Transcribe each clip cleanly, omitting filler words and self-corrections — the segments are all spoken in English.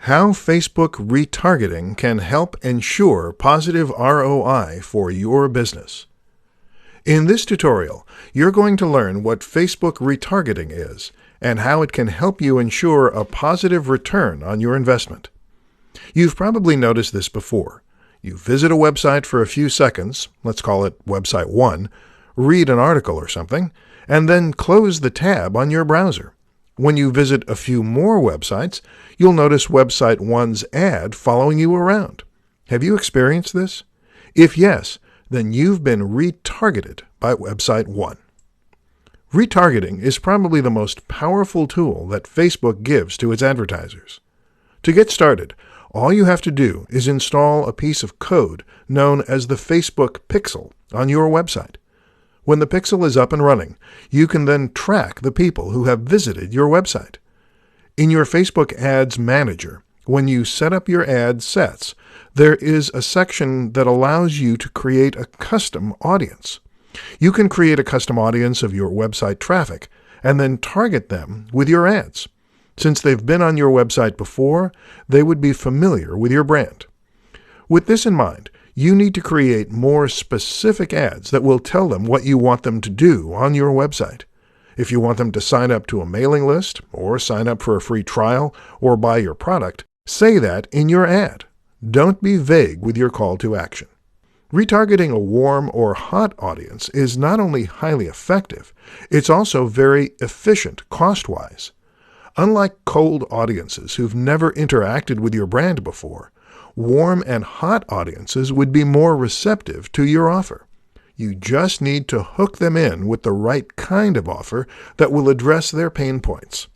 How Facebook retargeting can help ensure positive ROI for your business. In this tutorial, you're going to learn what Facebook retargeting is and how it can help you ensure a positive return on your investment. You've probably noticed this before. You visit a website for a few seconds, let's call it website 1, read an article or something, and then close the tab on your browser. When you visit a few more websites, you'll notice website 1's ad following you around. Have you experienced this? If yes, then you've been retargeted by website 1. Retargeting is probably the most powerful tool that Facebook gives to its advertisers. To get started, all you have to do is install a piece of code known as the Facebook Pixel on your website. When the pixel is up and running, you can then track the people who have visited your website. In your Facebook Ads Manager, when you set up your ad sets, there is a section that allows you to create a custom audience. You can create a custom audience of your website traffic and then target them with your ads. Since they've been on your website before, they would be familiar with your brand. With this in mind, you need to create more specific ads that will tell them what you want them to do on your website. If you want them to sign up to a mailing list, or sign up for a free trial, or buy your product, say that in your ad. Don't be vague with your call to action. Retargeting a warm or hot audience is not only highly effective, it's also very efficient cost-wise. Unlike cold audiences who've never interacted with your brand before, warm and hot audiences would be more receptive to your offer. You just need to hook them in with the right kind of offer that will address their pain points.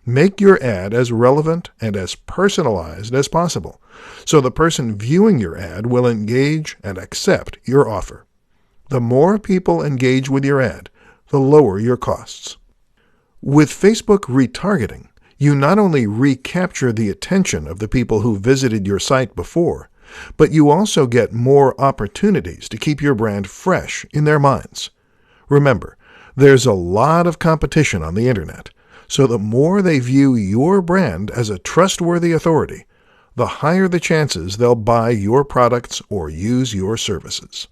Make your ad as relevant and as personalized as possible, so the person viewing your ad will engage and accept your offer. The more people engage with your ad, the lower your costs. With Facebook retargeting, you not only recapture the attention of the people who visited your site before, but you also get more opportunities to keep your brand fresh in their minds. Remember, there's a lot of competition on the internet, so the more they view your brand as a trustworthy authority, the higher the chances they'll buy your products or use your services.